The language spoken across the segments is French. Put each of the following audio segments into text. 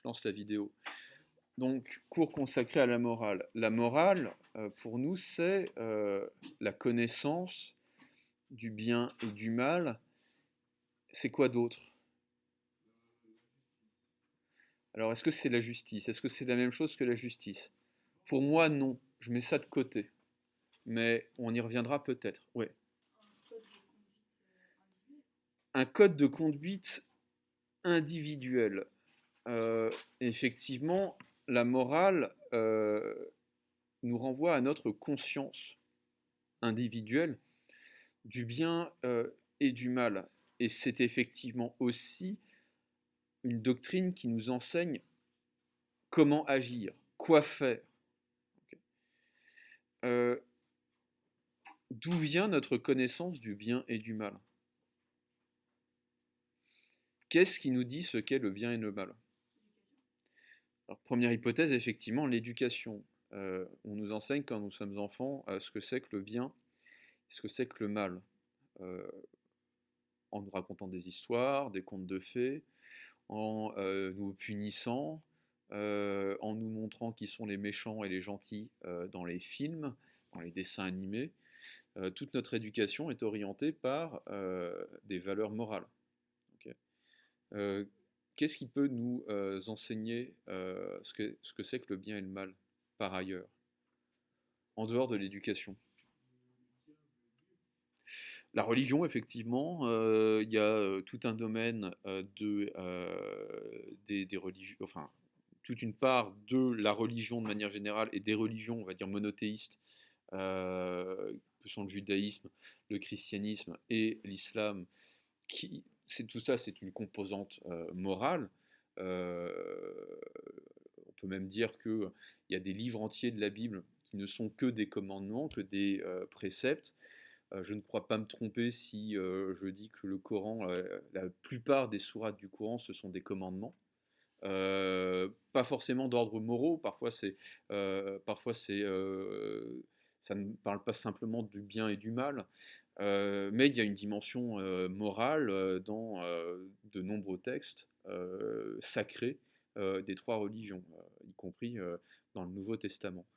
lance la vidéo. Donc, cours consacré à la morale. La morale, pour nous, c'est la connaissance du bien et du mal. C'est quoi d'autre? Alors, est-ce que c'est la justice? Est-ce que c'est la même chose que la justice? Pour moi, non. Je mets ça de côté. Mais on y reviendra peut-être. Ouais. Un code de conduite individuel. Effectivement, la morale nous renvoie à notre conscience individuelle du bien et du mal. Et c'est effectivement aussi une doctrine qui nous enseigne comment agir, quoi faire. Euh, D'où vient notre connaissance du bien et du mal? Qu'est-ce qui nous dit ce qu'est le bien et le mal? Alors, première hypothèse, effectivement, l'éducation. On nous enseigne quand nous sommes enfants ce que c'est que le bien, ce que c'est que le mal, euh, en nous racontant des histoires, des contes de fées, en nous punissant, en nous montrant qui sont les méchants et les gentils dans les films, dans les dessins animés. Toute notre éducation est orientée par des valeurs morales. Ok. Euh, Qu'est-ce qui peut nous enseigner ce que c'est que le bien et le mal, par ailleurs, en dehors de l'éducation? La religion, effectivement, il y a tout un domaine des religions, enfin, toute une part de la religion de manière générale et des religions, on va dire, monothéistes, que sont le judaïsme, le christianisme et l'islam, tout ça, c'est une composante morale. Euh, on peut même dire qu'il y a des livres entiers de la Bible qui ne sont que des commandements, que des préceptes. Je ne crois pas me tromper si je dis que le Coran, la plupart des sourates du Coran, ce sont des commandements. Pas forcément d'ordre moraux, ça ne parle pas simplement du bien et du mal, mais il y a une dimension morale dans de nombreux textes sacrés des trois religions, y compris dans le Nouveau Testament.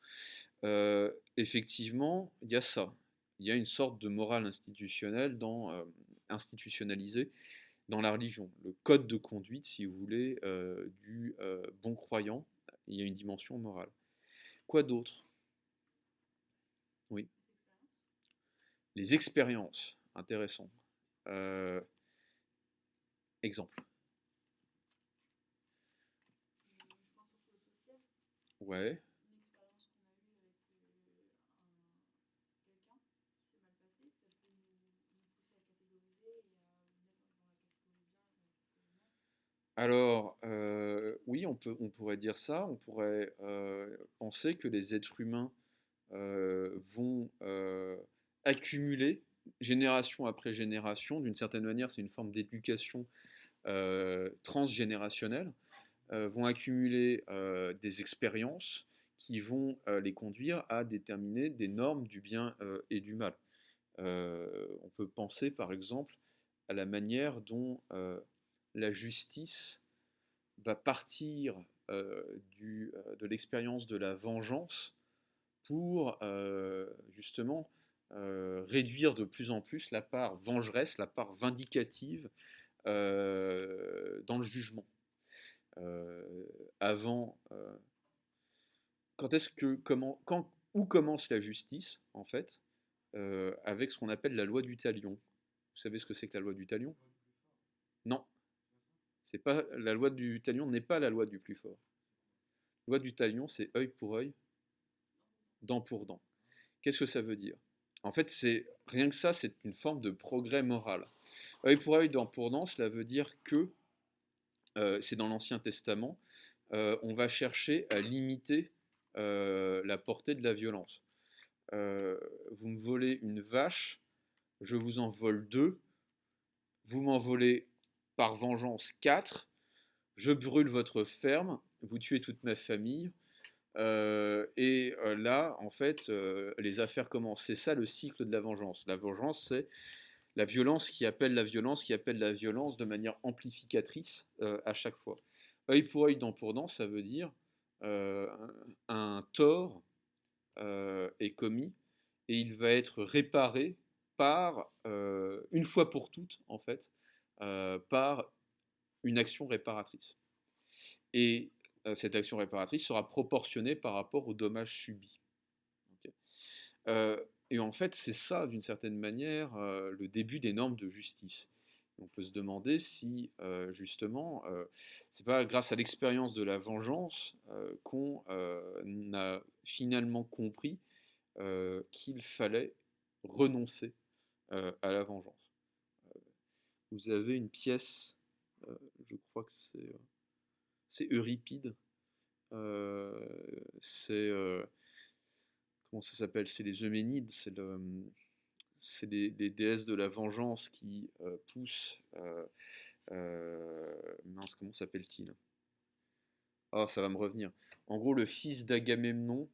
Effectivement, il y a ça. Il y a une sorte de morale institutionnelle institutionnalisée dans la religion. Le code de conduite, si vous voulez, du bon croyant, il y a une dimension morale. Quoi d'autre? Oui, les expériences. Intéressant. Euh, Exemple. Ouais. Alors, oui, on pourrait dire ça. On pourrait penser que les êtres humains vont accumuler génération après génération. D'une certaine manière, c'est une forme d'éducation transgénérationnelle. Vont accumuler des expériences qui vont les conduire à déterminer des normes du bien et du mal. On peut penser par exemple à la manière dont la justice va partir de l'expérience de la vengeance pour justement réduire de plus en plus la part vengeresse, la part vindicative dans le jugement. Euh, Avant, où commence la justice en fait, avec ce qu'on appelle la loi du talion. Vous savez ce que c'est que la loi du talion? Non, c'est pas la loi du talion n'est pas la loi du plus fort. La loi du talion, c'est œil pour œil, dent pour dent. Qu'est-ce que ça veut dire? En fait, c'est rien que ça, c'est une forme de progrès moral. Œil pour œil, dent pour dent, cela veut dire que c'est dans l'Ancien Testament, on va chercher à limiter la portée de la violence. Vous me volez une vache, je vous en vole deux, vous m'en volez par vengeance quatre, je brûle votre ferme, vous tuez toute ma famille, là, en fait, les affaires commencent. C'est ça le cycle de la vengeance. La vengeance, c'est la violence qui appelle la violence, qui appelle la violence de manière amplificatrice à chaque fois. œil pour œil, dent pour dent, ça veut dire euh, un tort est commis et il va être réparé par, une fois pour toutes, en fait, par une action réparatrice. Et cette action réparatrice sera proportionnée par rapport aux dommages subis. Ok. Euh, et en fait, c'est ça, d'une certaine manière, le début des normes de justice. On peut se demander si, justement, c'est pas grâce à l'expérience de la vengeance qu'on a finalement compris qu'il fallait renoncer à la vengeance. Vous avez une pièce, je crois que c'est Euripide, euh, c'est comment ça s'appelle? C'est les Euménides, c'est des déesses de la vengeance qui poussent. Mince, comment s'appelle-t-il? Ah, ça va me revenir. En gros, le fils d'Agamemnon,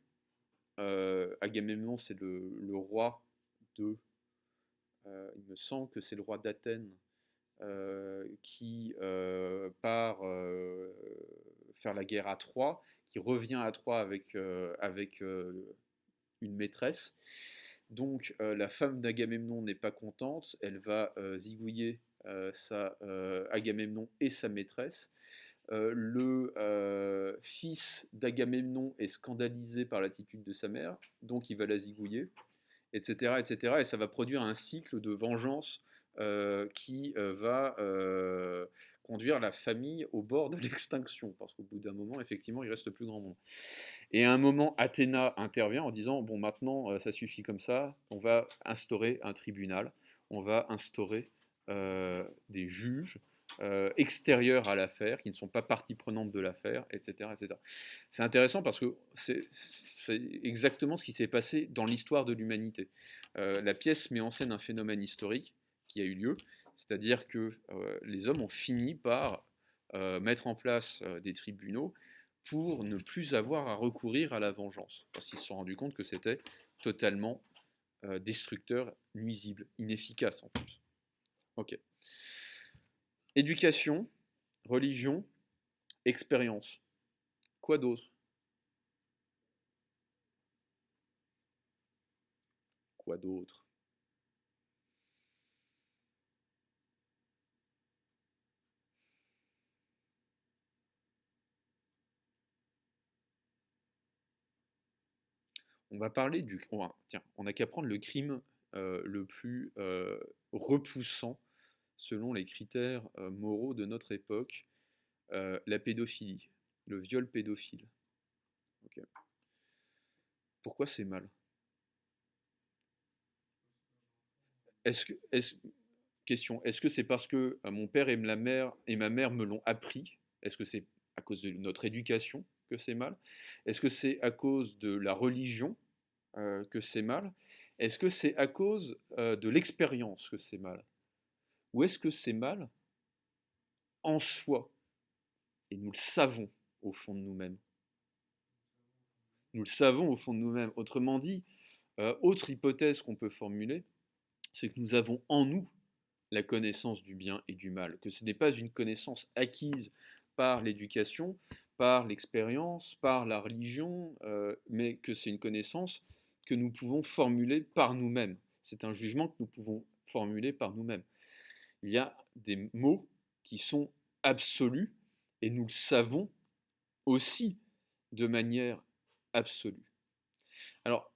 Agamemnon, c'est le roi de. Il me semble que c'est le roi d'Athènes qui part faire la guerre à Troie, qui revient à Troie avec une maîtresse. Donc la femme d'Agamemnon n'est pas contente, elle va zigouiller Agamemnon et sa maîtresse. Le fils d'Agamemnon est scandalisé par l'attitude de sa mère, donc il va la zigouiller, etc., etc. Et ça va produire un cycle de vengeance qui va conduire la famille au bord de l'extinction, parce qu'au bout d'un moment, effectivement, il reste plus grand monde. Et à un moment, Athéna intervient en disant, bon, maintenant, ça suffit comme ça, on va instaurer un tribunal, on va instaurer des juges extérieurs à l'affaire, qui ne sont pas partie prenante de l'affaire, etc., etc. C'est intéressant parce que c'est exactement ce qui s'est passé dans l'histoire de l'humanité. La pièce met en scène un phénomène historique qui a eu lieu, c'est-à-dire que les hommes ont fini par mettre en place des tribunaux pour ne plus avoir à recourir à la vengeance, parce qu'ils se sont rendus compte que c'était totalement destructeur, nuisible, inefficace en plus. Ok. Éducation, religion, expérience. Quoi d'autre? Quoi d'autre? On va parler du... tiens, on n'a qu'à prendre le crime le plus repoussant selon les critères moraux de notre époque, la pédophilie, le viol pédophile. Ok. Pourquoi c'est mal? Est-ce que, est Question, est-ce que c'est parce que mon père et ma mère me l'ont appris? Est-ce que c'est à cause de notre éducation que c'est mal? Est-ce que c'est à cause de la religion que c'est mal? Est-ce que c'est à cause de l'expérience que c'est mal? Ou est-ce que c'est mal en soi? Et nous le savons au fond de nous-mêmes. Nous le savons au fond de nous-mêmes. Autrement dit, autre hypothèse qu'on peut formuler, c'est que nous avons en nous la connaissance du bien et du mal, que ce n'est pas une connaissance acquise par l'éducation, par l'expérience, par la religion, mais que c'est une connaissance que nous pouvons formuler par nous-mêmes. C'est un jugement que nous pouvons formuler par nous-mêmes. Il y a des mots qui sont absolus et nous le savons aussi de manière absolue. Alors,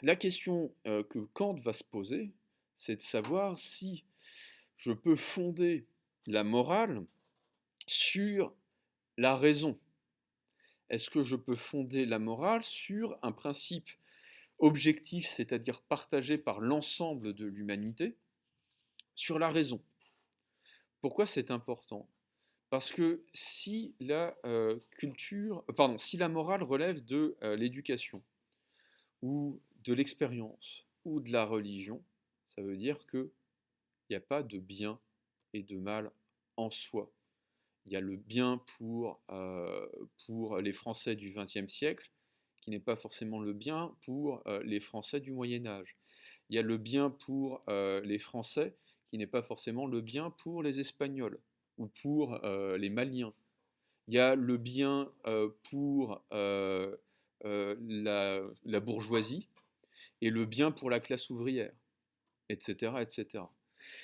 la question que Kant va se poser, c'est de savoir si je peux fonder la morale sur la raison. Est-ce que je peux fonder la morale sur un principe objectif, c'est-à-dire partagé par l'ensemble de l'humanité, sur la raison? Pourquoi c'est important? Parce que si la si la morale relève de l'éducation, ou de l'expérience, ou de la religion, ça veut dire qu'il n'y a pas de bien et de mal en soi. Il y a le bien pour les Français du XXe siècle, qui n'est pas forcément le bien pour les Français du Moyen Âge. Il y a le bien pour les Français, qui n'est pas forcément le bien pour les Espagnols ou pour les Maliens. Il y a le bien pour la bourgeoisie et le bien pour la classe ouvrière, etc., etc.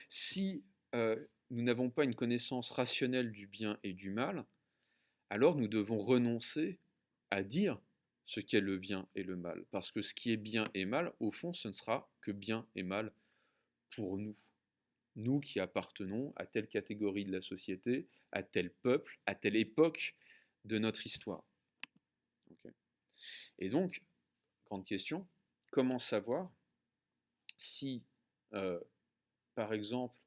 Si nous n'avons pas une connaissance rationnelle du bien et du mal, alors nous devons renoncer à dire ce qu'est le bien et le mal. Parce que ce qui est bien et mal, au fond, ce ne sera que bien et mal pour nous. Nous qui appartenons à telle catégorie de la société, à tel peuple, à telle époque de notre histoire. Okay. Et donc, grande question, comment savoir si, par exemple,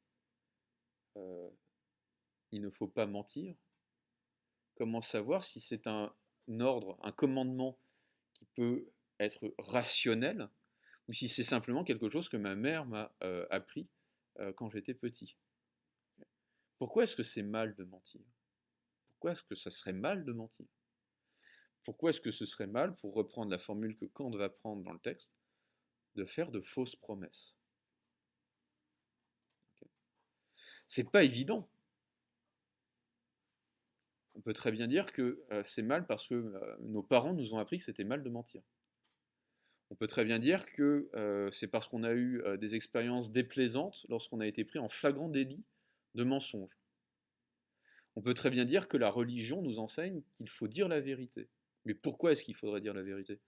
il ne faut pas mentir? Comment savoir si c'est un ordre, un commandement qui peut être rationnel ou si c'est simplement quelque chose que ma mère m'a appris quand j'étais petit? Pourquoi est-ce que c'est mal de mentir? Pourquoi est-ce que ça serait mal de mentir? Pourquoi est-ce que ce serait mal, pour reprendre la formule que Kant va prendre dans le texte, de faire de fausses promesses? Okay. C'est pas évident. On peut très bien dire que c'est mal parce que nos parents nous ont appris que c'était mal de mentir. On peut très bien dire que c'est parce qu'on a eu des expériences déplaisantes lorsqu'on a été pris en flagrant délit de mensonge. On peut très bien dire que la religion nous enseigne qu'il faut dire la vérité. Mais pourquoi est-ce qu'il faudrait dire la vérité?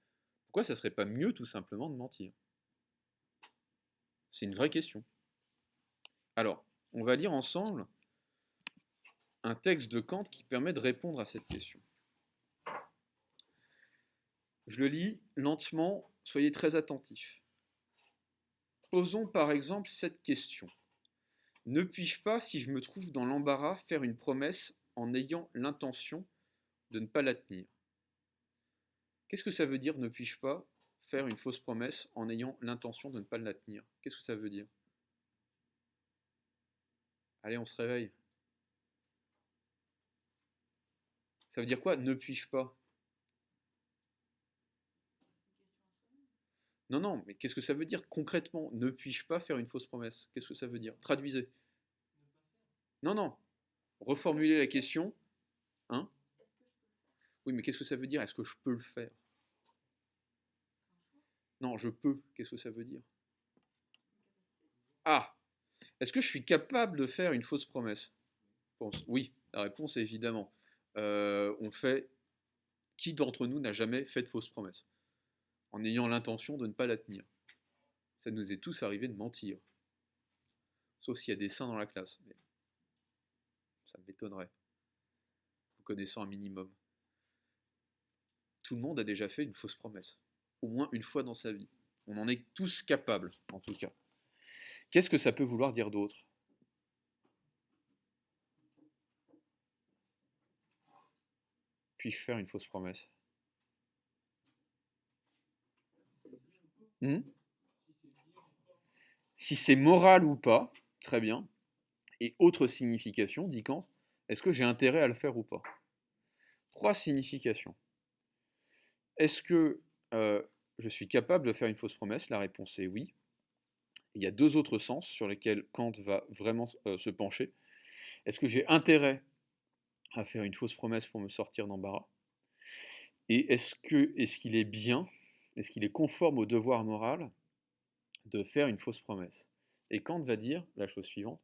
Pourquoi ça ne serait pas mieux tout simplement de mentir? C'est une vraie question. Alors, on va lire ensemble un texte de Kant qui permet de répondre à cette question. Je le lis lentement, soyez très attentifs. Posons par exemple cette question. Ne puis-je pas, si je me trouve dans l'embarras, faire une promesse en ayant l'intention de ne pas la tenir? Qu'est-ce que ça veut dire, ne puis-je pas faire une fausse promesse en ayant l'intention de ne pas la tenir? Qu'est-ce que ça veut dire? Allez, on se réveille. Ça veut dire quoi, ne puis-je pas? Non, non, mais qu'est-ce que ça veut dire concrètement? Ne puis-je pas faire une fausse promesse? Qu'est-ce que ça veut dire? Traduisez. Non, non. Reformulez la question. Hein? Oui, mais qu'est-ce que ça veut dire? Est-ce que je peux le faire? Non, je peux. Qu'est-ce que ça veut dire? Ah! Est-ce que je suis capable de faire une fausse promesse? Oui, la réponse est évidemment. On fait. Qui d'entre nous n'a jamais fait de fausse promesse? En ayant l'intention de ne pas la tenir. Ça nous est tous arrivé de mentir. Sauf s'il y a des saints dans la classe. Mais ça m'étonnerait. Vous connaissant un minimum. Tout le monde a déjà fait une fausse promesse. Au moins une fois dans sa vie. On en est tous capables, en tout cas. Qu'est-ce que ça peut vouloir dire d'autre? Puis-je faire une fausse promesse? Si c'est moral ou pas, très bien. Et autre signification, dit Kant, est-ce que j'ai intérêt à le faire ou pas? 3 significations. Est-ce que je suis capable de faire une fausse promesse? La réponse est oui. Il y a 2 autres sens sur lesquels Kant va vraiment se pencher. Est-ce que j'ai intérêt à faire une fausse promesse pour me sortir d'embarras? Et est-ce qu'il est bien, est-ce qu'il est conforme au devoir moral de faire une fausse promesse? Et Kant va dire la chose suivante,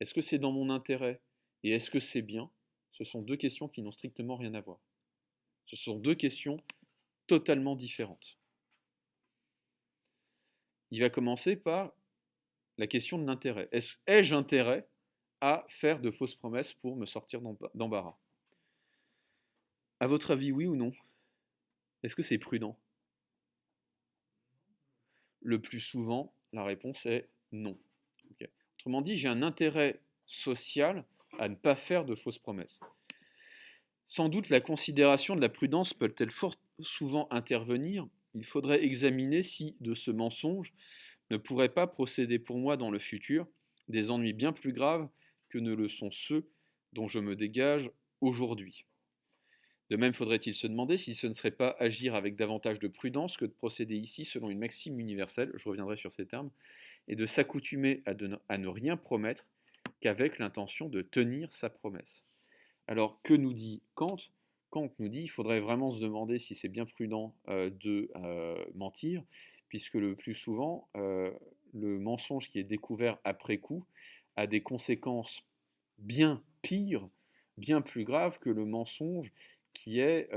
est-ce que c'est dans mon intérêt et est-ce que c'est bien? Ce sont 2 questions qui n'ont strictement rien à voir. Ce sont 2 questions totalement différentes. Il va commencer par la question de l'intérêt. Ai-je intérêt à faire de fausses promesses pour me sortir d'embarras? À votre avis, oui ou non? Est-ce que c'est prudent? Le plus souvent, la réponse est non. Okay. Autrement dit, j'ai un intérêt social à ne pas faire de fausses promesses. Sans doute la considération de la prudence peut-elle fort souvent intervenir. Il faudrait examiner si de ce mensonge ne pourrait pas procéder pour moi dans le futur des ennuis bien plus graves que ne le sont ceux dont je me dégage aujourd'hui. De même faudrait-il se demander si ce ne serait pas agir avec davantage de prudence que de procéder ici selon une maxime universelle, je reviendrai sur ces termes, et de s'accoutumer à ne rien promettre qu'avec l'intention de tenir sa promesse. Alors, que nous dit Kant? Kant nous dit qu'il faudrait vraiment se demander si c'est bien prudent de mentir, puisque le plus souvent, le mensonge qui est découvert après coup a des conséquences bien pires, bien plus graves que le mensonge qui est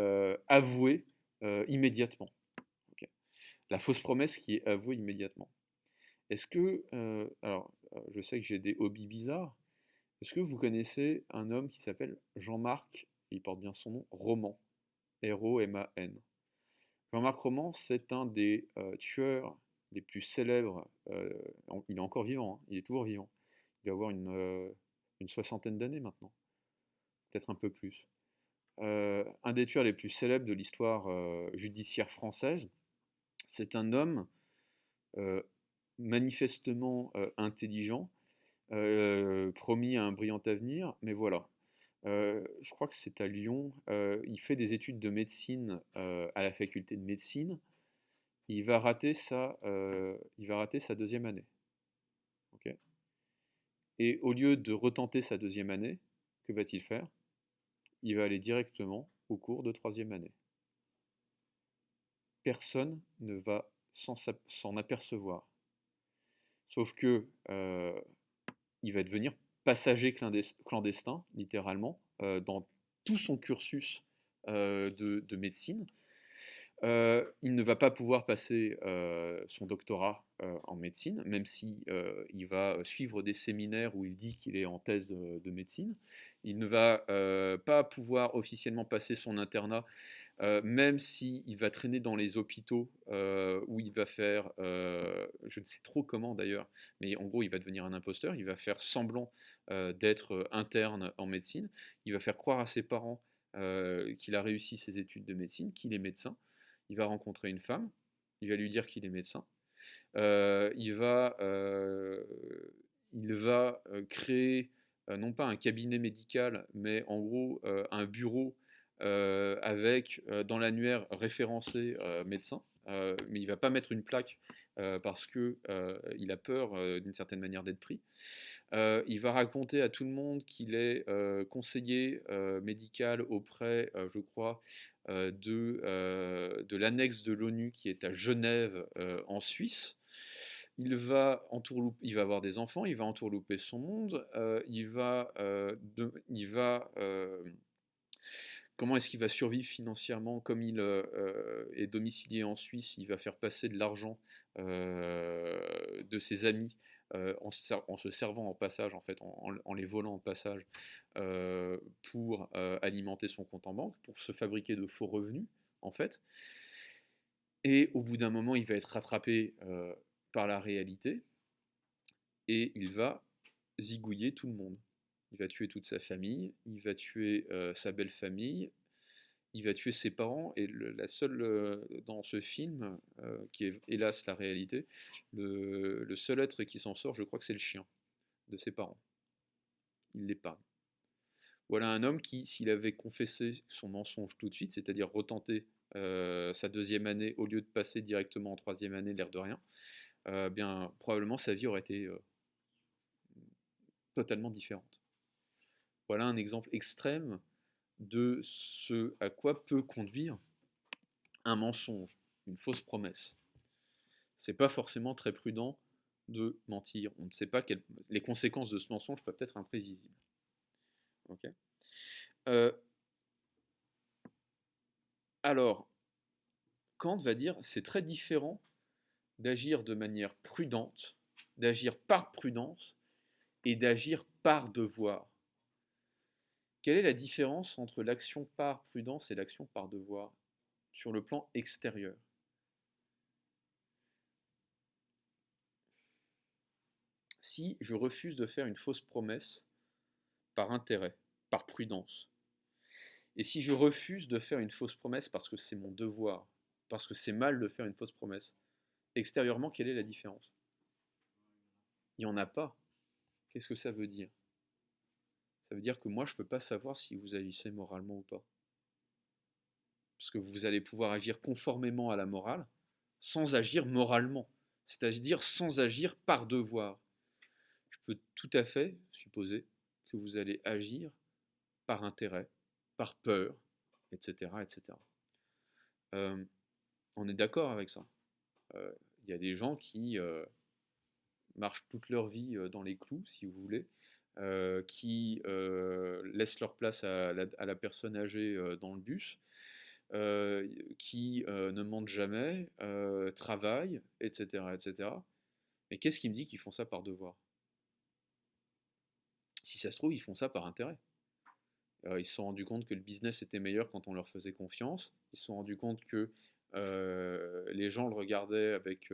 avoué immédiatement. Ok. La fausse promesse qui est avouée immédiatement. Est-ce que, alors, je sais que j'ai des hobbies bizarres. Est-ce que vous connaissez un homme qui s'appelle Jean-Marc, il porte bien son nom, Roman, R-O-M-A-N. Jean-Marc Roman, c'est un des tueurs les plus célèbres. Il est encore vivant, hein, il est toujours vivant. Il doit avoir une soixantaine d'années maintenant, peut-être un peu plus. Un des tueurs les plus célèbres de l'histoire judiciaire française. C'est un homme euh, manifestement intelligent, promis à un brillant avenir, mais voilà. Je crois que c'est à Lyon. Il fait des études de médecine à la faculté de médecine. Il va rater sa deuxième année. Ok. Et au lieu de retenter sa deuxième année, que va-t-il faire? Il va aller directement au cours de troisième année. Personne ne va s'en apercevoir. Sauf que il va devenir passager clandestin, littéralement, dans tout son cursus de médecine. Il ne va pas pouvoir passer son doctorat en médecine, même si il va suivre des séminaires où il dit qu'il est en thèse de médecine. Il ne va pas pouvoir officiellement passer son internat, même s'il va traîner dans les hôpitaux où il va faire, je ne sais trop comment d'ailleurs, mais en gros il va devenir un imposteur, il va faire semblant d'être interne en médecine, il va faire croire à ses parents qu'il a réussi ses études de médecine, qu'il est médecin, il va rencontrer une femme, il va lui dire qu'il est médecin, euh, il va, euh, il va créer non pas un cabinet médical, mais en gros un bureau avec dans l'annuaire référencé médecin, mais il ne va pas mettre une plaque parce que il a peur d'une certaine manière d'être pris. Il va raconter à tout le monde qu'il est conseiller médical auprès, je crois, de l'annexe de l'ONU qui est à Genève, en Suisse. Il va avoir des enfants, il va entourlouper son monde, comment est-ce qu'il va survivre financièrement? Comme il est domicilié en Suisse, il va faire passer de l'argent de ses amis en se servant en passage, en fait, en les volant en passage pour alimenter son compte en banque, pour se fabriquer de faux revenus, en fait. Et au bout d'un moment, il va être rattrapé par la réalité et il va zigouiller tout le monde. Il va tuer toute sa famille, il va tuer sa belle famille, il va tuer ses parents et la seule dans ce film, qui est hélas la réalité, le seul être qui s'en sort, je crois que c'est le chien de ses parents. Il l'épargne. Voilà un homme qui, s'il avait confessé son mensonge tout de suite, c'est-à-dire retenté sa deuxième année au lieu de passer directement en troisième année, l'air de rien, bien probablement sa vie aurait été totalement différente. Voilà un exemple extrême de ce à quoi peut conduire un mensonge, une fausse promesse. C'est pas forcément très prudent de mentir. On ne sait pas les conséquences de ce mensonge peuvent être imprévisibles. Okay. Euh, alors, Kant va dire c'est très différent d'agir de manière prudente, d'agir par prudence et d'agir par devoir. Quelle est la différence entre l'action par prudence et l'action par devoir sur le plan extérieur? Si je refuse de faire une fausse promesse par intérêt, par prudence, et si je refuse de faire une fausse promesse parce que c'est mon devoir, parce que c'est mal de faire une fausse promesse, extérieurement, quelle est la différence? Il n'y en a pas. Qu'est-ce que ça veut dire? Ça veut dire que moi, je ne peux pas savoir si vous agissez moralement ou pas. Parce que vous allez pouvoir agir conformément à la morale sans agir moralement, c'est-à-dire sans agir par devoir. Je peux tout à fait supposer que vous allez agir par intérêt, par peur, etc. etc. Euh, on est d'accord avec ça. Il y a des gens qui marchent toute leur vie dans les clous, si vous voulez, qui laissent leur place à la personne âgée dans le bus, qui ne mentent jamais, travaillent, etc., etc. Mais qu'est-ce qui me dit qu'ils font ça par devoir? Si ça se trouve, ils font ça par intérêt. Ils se sont rendus compte que le business était meilleur quand on leur faisait confiance. Ils se sont rendus compte que les gens le regardaient avec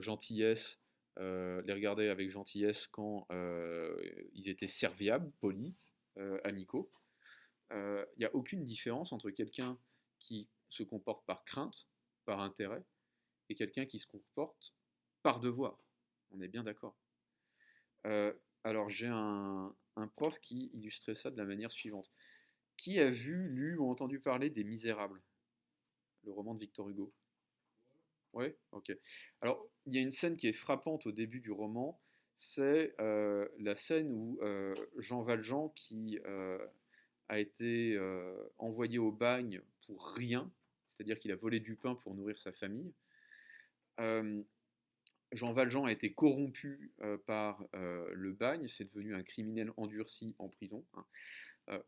gentillesse, les regardaient avec gentillesse quand ils étaient serviables, polis, amicaux. Il n'y a aucune différence entre quelqu'un qui se comporte par crainte, par intérêt, et quelqu'un qui se comporte par devoir. On est bien d'accord. Euh, alors j'ai un prof qui illustrait ça de la manière suivante. Qui a vu, lu ou entendu parler des Misérables, le roman de Victor Hugo? Oui, ok. Alors, il y a une scène qui est frappante au début du roman, c'est la scène où Jean Valjean, qui a été envoyé au bagne pour rien, c'est-à-dire qu'il a volé du pain pour nourrir sa famille. euh, Jean Valjean a été corrompu par le bagne, c'est devenu un criminel endurci en prison, hein. Euh,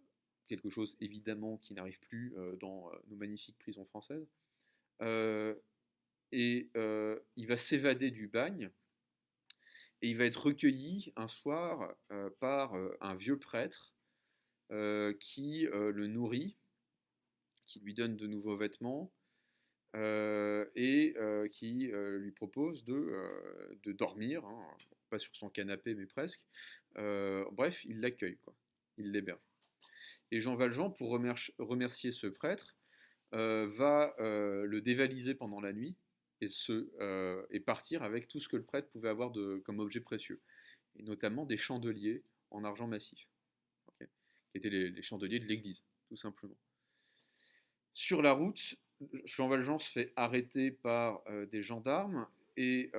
Quelque chose évidemment qui n'arrive plus dans nos magnifiques prisons françaises. Euh, il va s'évader du bagne et il va être recueilli un soir par un vieux prêtre qui le nourrit, qui lui donne de nouveaux vêtements et qui lui propose de dormir, hein, pas sur son canapé mais presque. Bref, il l'accueille, quoi. Il l'héberge. Et Jean Valjean, pour remercier ce prêtre, va le dévaliser pendant la nuit et partir avec tout ce que le prêtre pouvait avoir comme objet précieux, et notamment des chandeliers en argent massif, okay, qui étaient les chandeliers de l'église, tout simplement. Sur la route, Jean Valjean se fait arrêter par des gendarmes, et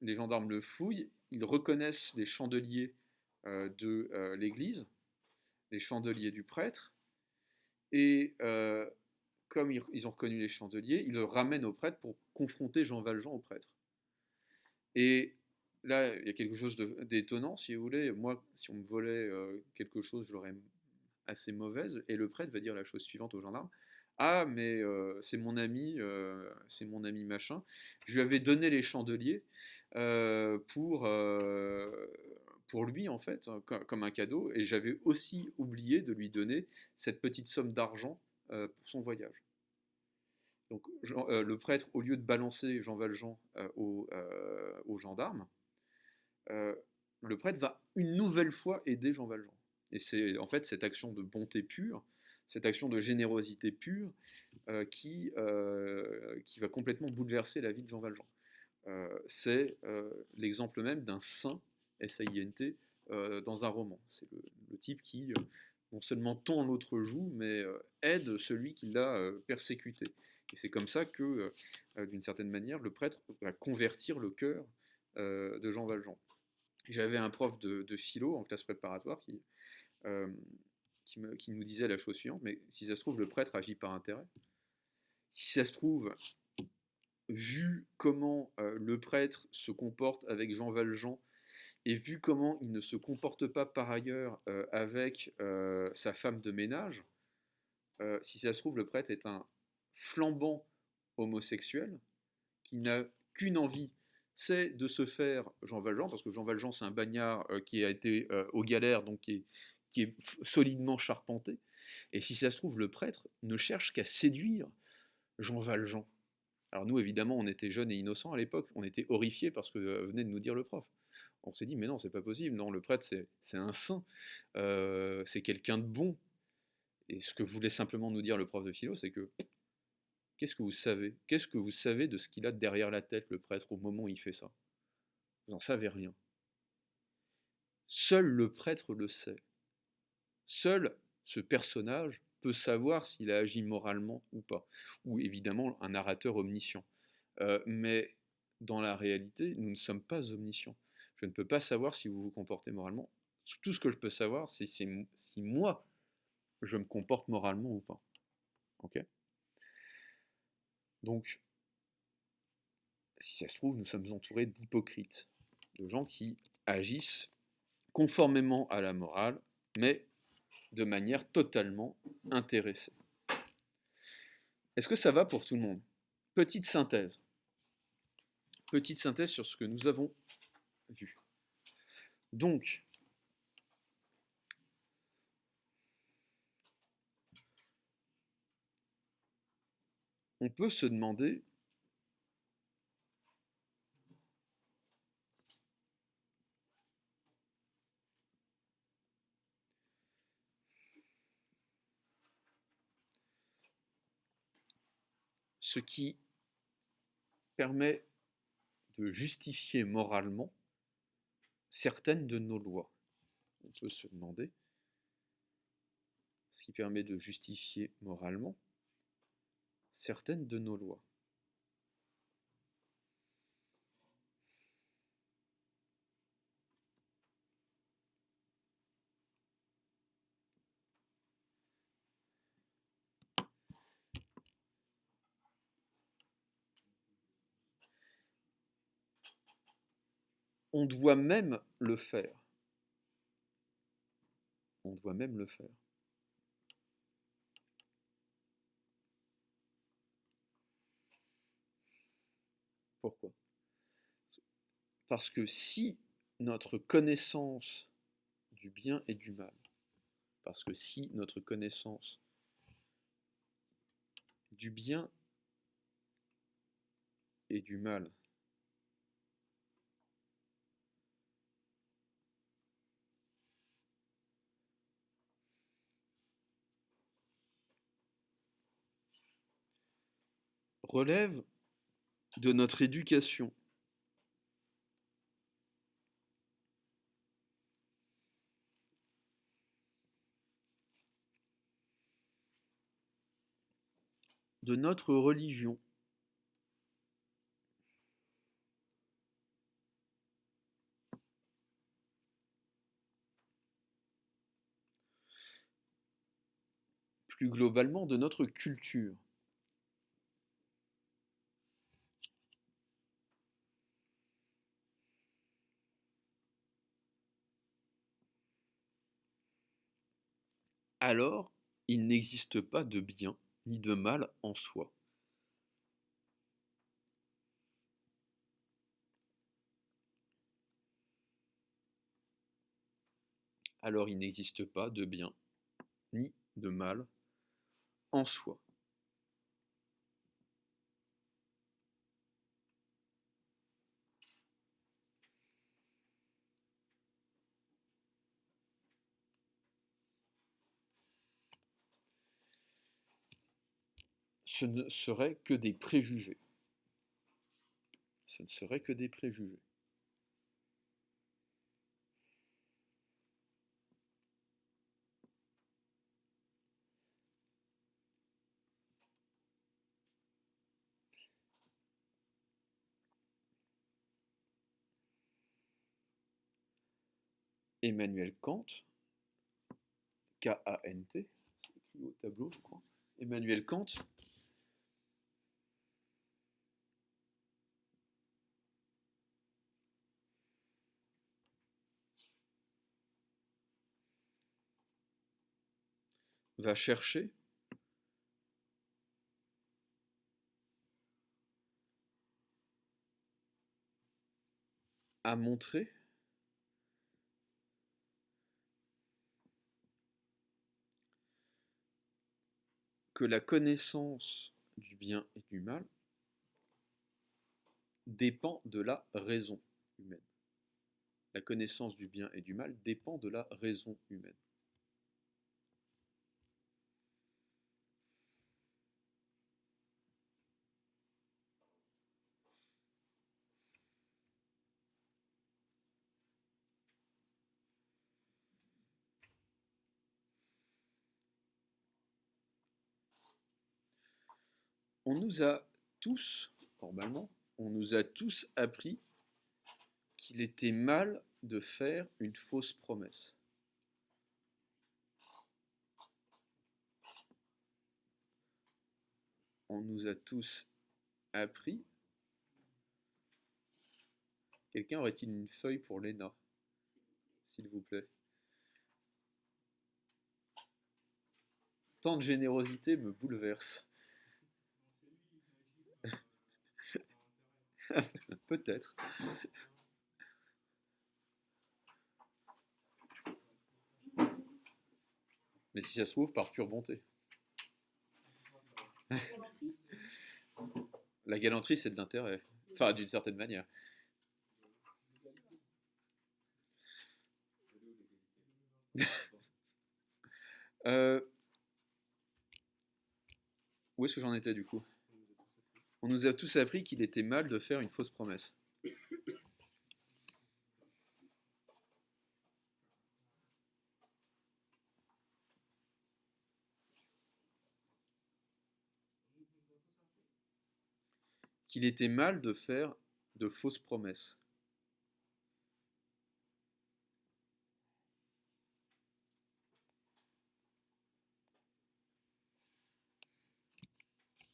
les gendarmes le fouillent, ils reconnaissent les chandeliers de l'église, les chandeliers du prêtre, et comme ils ont reconnu les chandeliers, ils le ramènent au prêtre pour confronter Jean Valjean au prêtre. Et là, il y a quelque chose d'étonnant, si vous voulez. Moi, si on me volait quelque chose, je l'aurais assez mauvaise. Et le prêtre va dire la chose suivante au gendarme. Ah, mais c'est mon ami machin. Je lui avais donné les chandeliers pour lui, en fait, hein, comme un cadeau. Et j'avais aussi oublié de lui donner cette petite somme d'argent pour son voyage. Donc le prêtre, au lieu de balancer Jean Valjean aux gendarmes, euh, le prêtre va une nouvelle fois aider Jean Valjean. Et c'est en fait cette action de bonté pure, cette action de générosité pure qui va complètement bouleverser la vie de Jean Valjean. C'est l'exemple même d'un saint, S-A-I-N-T, dans un roman. C'est le type qui non seulement tend l'autre joue, mais aide celui qui l'a persécuté. Et c'est comme ça que, d'une certaine manière, le prêtre va convertir le cœur de Jean Valjean. J'avais un prof de philo en classe préparatoire euh, qui nous disait la chose suivante, mais si ça se trouve, le prêtre agit par intérêt. Si ça se trouve, vu comment le prêtre se comporte avec Jean Valjean, et vu comment il ne se comporte pas par ailleurs avec sa femme de ménage, si ça se trouve, le prêtre est un flambant homosexuel qui n'a qu'une envie, c'est de se faire Jean Valjean, parce que Jean Valjean, c'est un bagnard qui a été aux galères, donc qui est solidement charpenté. Et si ça se trouve, le prêtre ne cherche qu'à séduire Jean Valjean. Alors nous, évidemment, on était jeunes et innocents à l'époque, on était horrifiés par ce que venait de nous dire le prof. On s'est dit, mais non, c'est pas possible, non, le prêtre, c'est un saint, c'est quelqu'un de bon. Et ce que voulait simplement nous dire le prof de philo, c'est que qu'est-ce que vous savez? Qu'est-ce que vous savez de ce qu'il a derrière la tête, le prêtre, au moment où il fait ça? Vous n'en savez rien. Seul le prêtre le sait. Seul ce personnage peut savoir s'il a agi moralement ou pas. Ou évidemment un narrateur omniscient. Mais dans la réalité, nous ne sommes pas omniscients. Je ne peux pas savoir si vous vous comportez moralement. Tout ce que je peux savoir, c'est si moi, je me comporte moralement ou pas. Ok? Donc, si ça se trouve, nous sommes entourés d'hypocrites, de gens qui agissent conformément à la morale, mais de manière totalement intéressée. Est-ce que ça va pour tout le monde? Petite synthèse. Petite synthèse sur ce que nous avons vu. Donc, on peut se demander ce qui permet de justifier moralement certaines de nos lois. On peut se demander ce qui permet de justifier moralement certaines de nos lois. On doit même le faire. On doit même le faire. Pourquoi? Parce que si notre connaissance du bien et du mal, parce que si notre connaissance du bien et du mal relève de notre éducation, de notre religion, plus globalement de notre culture, alors il n'existe pas de bien ni de mal en soi. Alors il n'existe pas de bien ni de mal en soi. Ce ne serait que des préjugés. Ce ne serait que des préjugés. Emmanuel Kant, K-A-N-T, c'est écrit au tableau, je crois. Emmanuel Kant va chercher à montrer que la connaissance du bien et du mal dépend de la raison humaine. La connaissance du bien et du mal dépend de la raison humaine. On nous a tous, normalement, on nous a tous appris qu'il était mal de faire une fausse promesse. On nous a tous appris. Quelqu'un aurait-il une feuille pour Léna, s'il vous plaît? Tant de générosité me bouleverse. Peut-être. Mais si ça se trouve, par pure bonté. La galanterie, c'est de l'intérêt. Enfin, d'une certaine manière. Euh, où est-ce que j'en étais du coup? On nous a tous appris qu'il était mal de faire une fausse promesse. Qu'il était mal de faire de fausses promesses.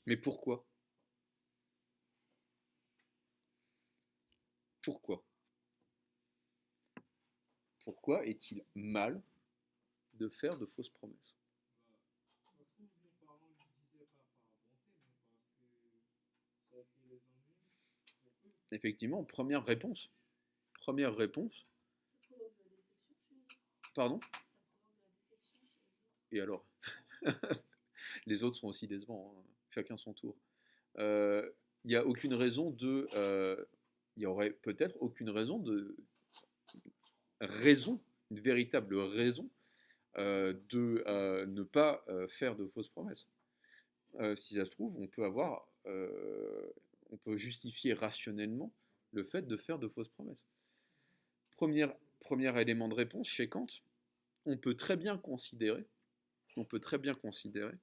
Mais pourquoi? Pourquoi? Pourquoi est-il mal de faire de fausses promesses? Effectivement, première réponse. Première réponse. Pardon? Et alors? Les autres sont aussi décevants, hein. Chacun son tour. Il n'y a aucune raison de. Il y aurait peut-être aucune raison, une véritable raison de ne pas faire de fausses promesses. Si ça se trouve, on peut justifier rationnellement le fait de faire de fausses promesses. Premier élément de réponse chez Kant, on peut très bien considérer, on peut très bien considérer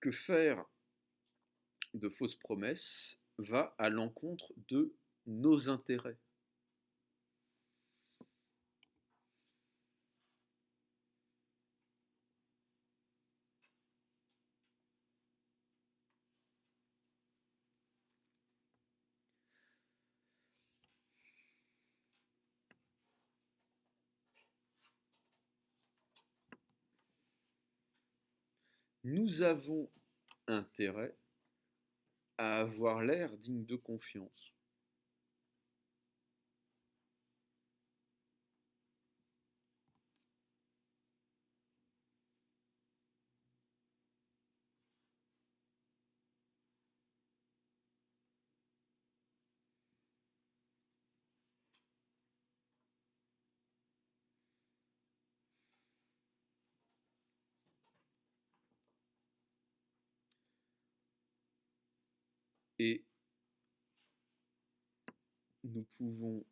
que faire de fausses promesses va à l'encontre de nos intérêts. Nous avons intérêt à avoir l'air digne de confiance. Et nous pouvons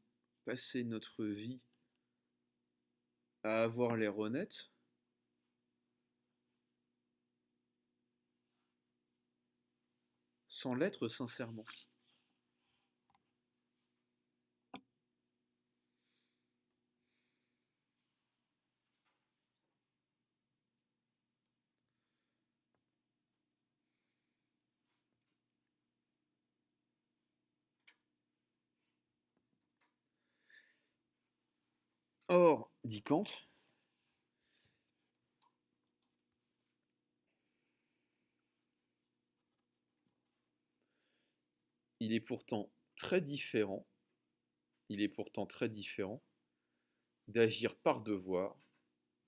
passer notre vie à avoir l'air honnête sans l'être sincèrement. Or, dit Kant, il est pourtant très différent, il est pourtant très différent d'agir par devoir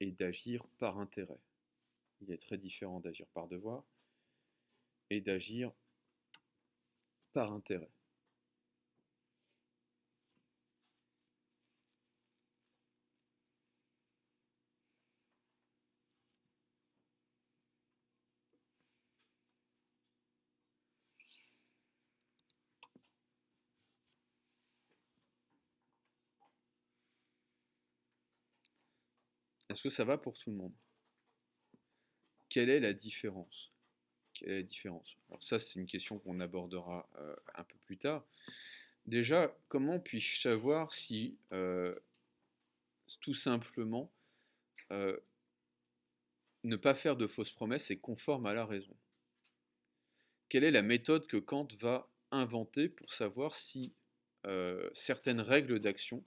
et d'agir par intérêt. Il est très différent d'agir par devoir et d'agir par intérêt. Est-ce que ça va pour tout le monde? Quelle est la différence? Quelle est la différence? Alors ça, c'est une question qu'on abordera un peu plus tard. Déjà, comment puis-je savoir si, tout simplement, euh, ne pas faire de fausses promesses est conforme à la raison? Quelle est la méthode que Kant va inventer pour savoir si certaines règles d'action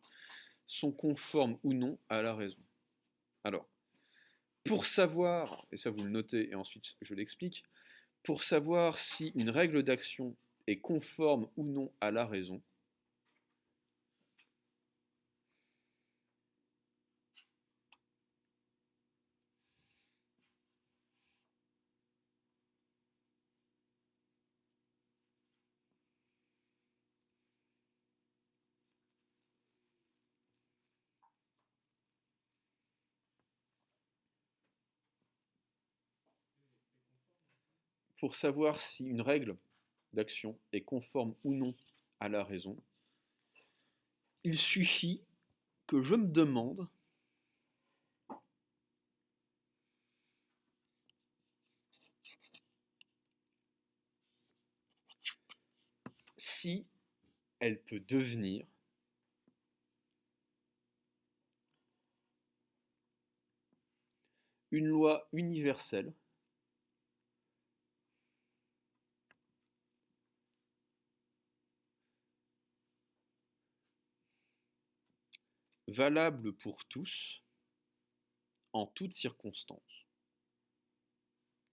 sont conformes ou non à la raison? Alors, pour savoir, et ça vous le notez et ensuite je l'explique, pour savoir si une règle d'action est conforme ou non à la raison, pour savoir si une règle d'action est conforme ou non à la raison, il suffit que je me demande si elle peut devenir une loi universelle valable pour tous en toutes circonstances.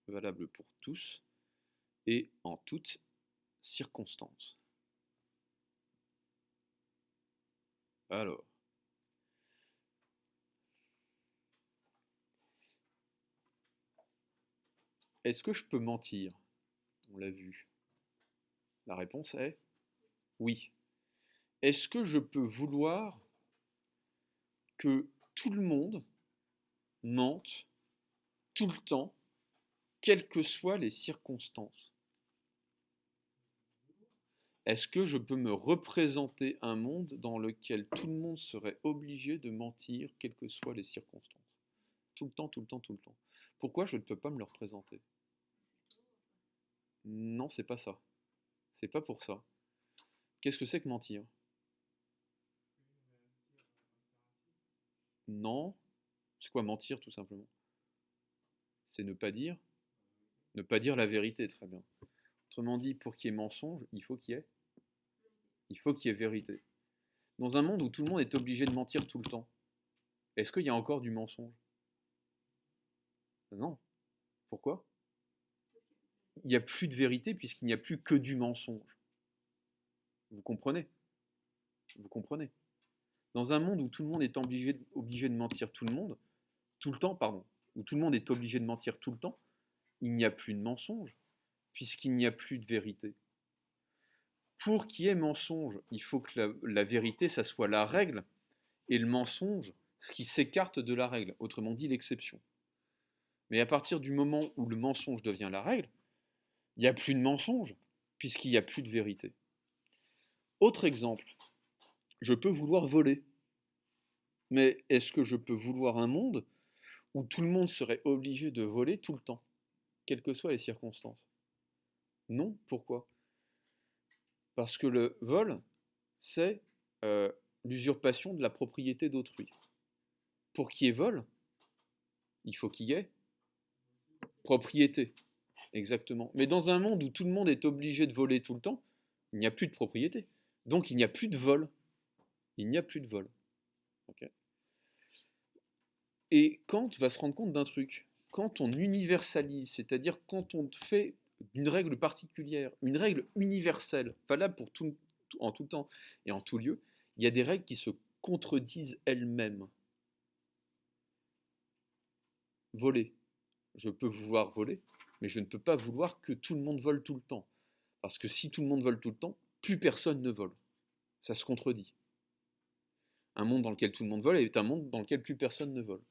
Valable pour tous et en toutes circonstances. Alors, est-ce que je peux mentir? On l'a vu. La réponse est oui. Est-ce que je peux vouloir que tout le monde mente tout le temps, quelles que soient les circonstances? Est-ce que je peux me représenter un monde dans lequel tout le monde serait obligé de mentir, quelles que soient les circonstances? Tout le temps, tout le temps, tout le temps. Pourquoi je ne peux pas me le représenter? Non, c'est pas ça. C'est pas pour ça. Qu'est-ce que c'est que mentir? Non. C'est quoi mentir, tout simplement? C'est ne pas dire. Ne pas dire la vérité, très bien. Autrement dit, pour qu'il y ait mensonge, il faut qu'il y ait vérité. Dans un monde où tout le monde est obligé de mentir tout le temps, est-ce qu'il y a encore du mensonge? Non. Pourquoi? Il n'y a plus de vérité puisqu'il n'y a plus que du mensonge. Vous comprenez? Vous comprenez? Dans un monde où tout le monde est obligé de mentir tout le temps, pardon, où tout le monde est obligé de mentir tout le temps, il n'y a plus de mensonge puisqu'il n'y a plus de vérité. Pour qu'il y ait mensonge, il faut que la vérité, ça soit la règle, et le mensonge, ce qui s'écarte de la règle, autrement dit l'exception. Mais à partir du moment où le mensonge devient la règle, il n'y a plus de mensonge, puisqu'il n'y a plus de vérité. Autre exemple, je peux vouloir voler, mais est-ce que je peux vouloir un monde où tout le monde serait obligé de voler tout le temps, quelles que soient les circonstances? Non, pourquoi? Parce que le vol, c'est l'usurpation de la propriété d'autrui. Pour qu'il y ait vol, il faut qu'il y ait propriété. Exactement. Mais dans un monde où tout le monde est obligé de voler tout le temps, il n'y a plus de propriété. Donc il n'y a plus de vol. Il n'y a plus de vol. Okay. Et Kant va se rendre compte d'un truc. Quand on universalise, c'est-à-dire quand on fait d'une règle particulière, une règle universelle, valable pour en tout temps et en tout lieu, il y a des règles qui se contredisent elles-mêmes. Voler. Je peux vouloir voler, mais je ne peux pas vouloir que tout le monde vole tout le temps. Parce que si tout le monde vole tout le temps, plus personne ne vole. Ça se contredit. Un monde dans lequel tout le monde vole est un monde dans lequel plus personne ne vole.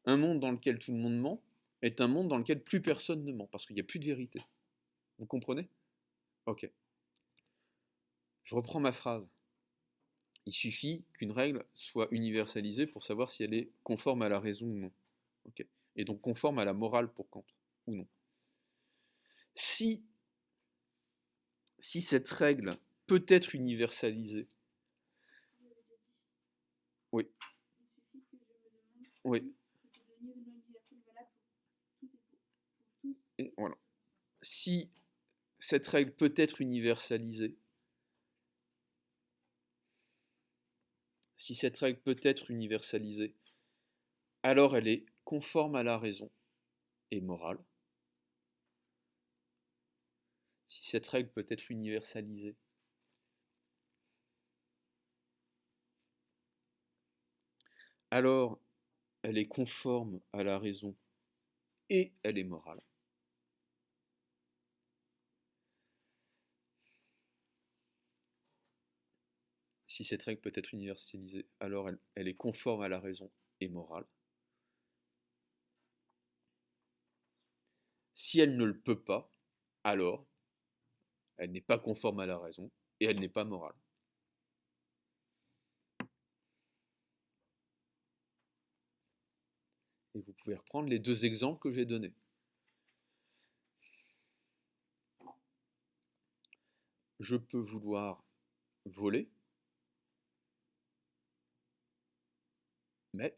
Un monde dans lequel tout le monde ment est un monde dans lequel plus personne ne ment, parce qu'il n'y a plus de vérité. Vous comprenez? Ok. Je reprends ma phrase. Il suffit qu'une règle soit universalisée pour savoir si elle est conforme à la raison ou non. Ok. Et donc conforme à la morale pour Kant, ou non. Si cette règle peut être universalisée. Oui, oui. Et voilà. Si cette règle peut être universalisée, alors elle est conforme à la raison et morale. Si cette règle peut être universalisée, alors elle est conforme à la raison et elle est morale. Si cette règle peut être universalisée, alors elle est conforme à la raison et morale. Si elle ne le peut pas, alors elle n'est pas conforme à la raison et elle n'est pas morale. Et vous pouvez reprendre les deux exemples que j'ai donnés. Je peux vouloir voler, mais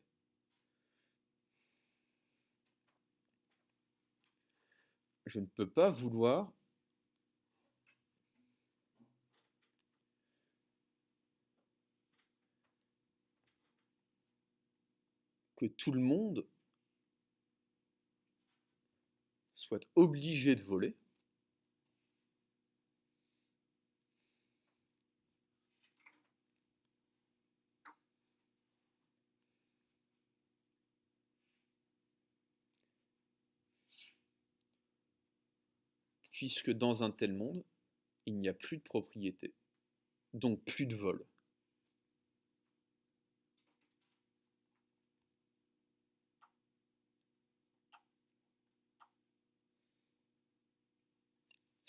je ne peux pas vouloir que tout le monde soit obligé de voler, puisque dans un tel monde, il n'y a plus de propriété, donc plus de vol.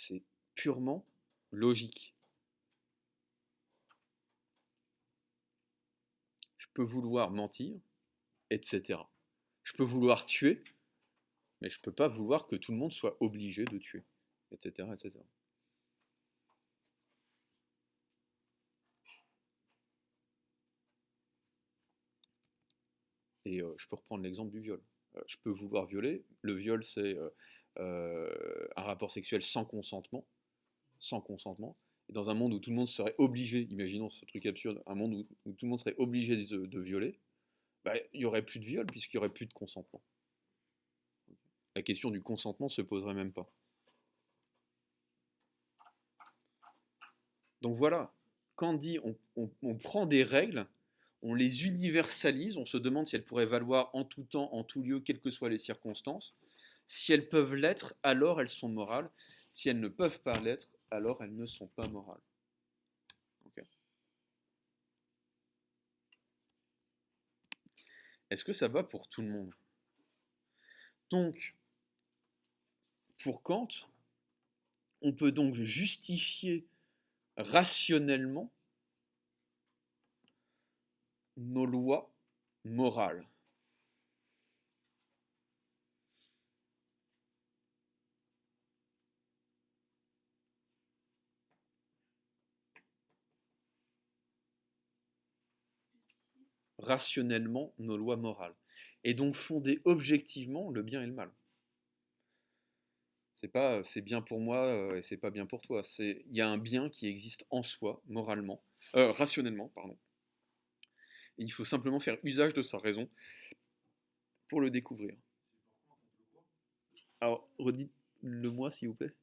C'est purement logique. Je peux vouloir mentir, etc. Je peux vouloir tuer, mais je ne peux pas vouloir que tout le monde soit obligé de tuer, etc. etc. Et je peux reprendre l'exemple du viol. Je peux vouloir violer. Le viol, c'est un rapport sexuel sans consentement. Sans consentement. Et dans un monde où tout le monde serait obligé, imaginons ce truc absurde, un monde où tout le monde serait obligé de violer, bah, il n'y aurait plus de viol puisqu'il n'y aurait plus de consentement. La question du consentement ne se poserait même pas. Donc voilà, quand dit on prend des règles, on les universalise, on se demande si elles pourraient valoir en tout temps, en tout lieu, quelles que soient les circonstances. Si elles peuvent l'être, alors elles sont morales. Si elles ne peuvent pas l'être, alors elles ne sont pas morales. Okay. Est-ce que ça va pour tout le monde? Donc, pour Kant, on peut donc justifier rationnellement nos lois morales. Rationnellement nos lois morales. Et donc fonder objectivement le bien et le mal. C'est pas c'est bien pour moi et c'est pas bien pour toi. Il y a un bien qui existe en soi, moralement, rationnellement, pardon. Et il faut simplement faire usage de sa raison pour le découvrir. Alors, redites-le-moi s'il vous plaît.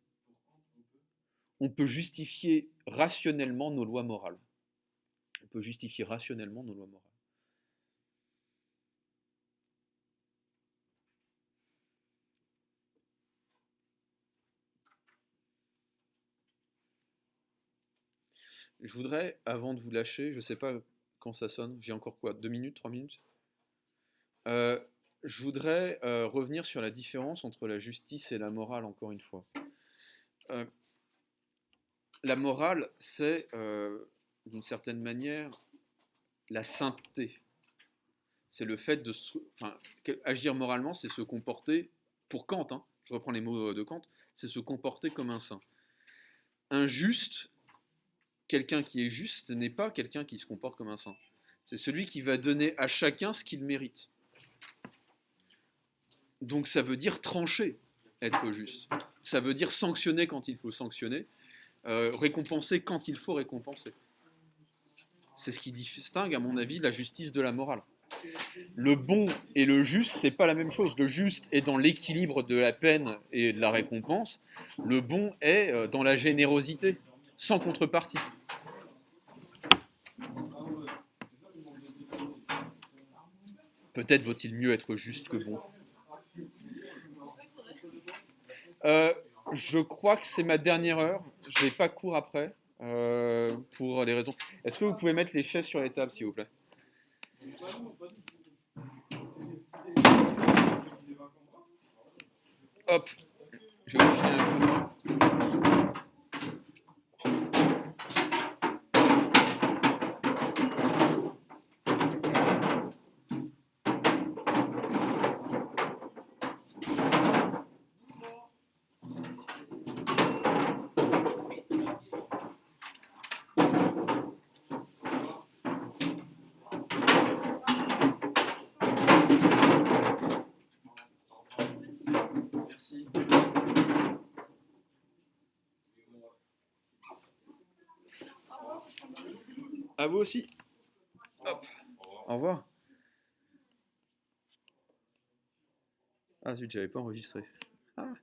On peut justifier rationnellement nos lois morales. On peut justifier rationnellement nos lois morales. Je voudrais, avant de vous lâcher, je ne sais pas quand ça sonne, j'ai encore quoi, 2 minutes, 3 minutes. Euh, je voudrais revenir sur la différence entre la justice et la morale, encore une fois. Euh, la morale, c'est, d'une certaine manière, la sainteté. C'est le fait de... Enfin, agir moralement, c'est se comporter, pour Kant, hein, je reprends les mots de Kant, c'est se comporter comme un saint. Un juste, quelqu'un qui est juste n'est pas quelqu'un qui se comporte comme un saint. C'est celui qui va donner à chacun ce qu'il mérite. Donc ça veut dire trancher, être juste. Ça veut dire sanctionner quand il faut sanctionner, récompenser quand il faut récompenser. C'est ce qui distingue, à mon avis, la justice de la morale. Le bon et le juste, c'est pas la même chose. Le juste est dans l'équilibre de la peine et de la récompense. Le bon est dans la générosité, sans contrepartie. Peut-être vaut-il mieux être juste que bon. Je crois que c'est ma dernière heure. J'ai pas cours après, pour des raisons. Est-ce que vous pouvez mettre les chaises sur les tables, s'il vous plaît? Hop, je vais vous filer un coup de main. Merci. À vous aussi. Hop. Au revoir. Ah zut, j'avais pas enregistré. Ah.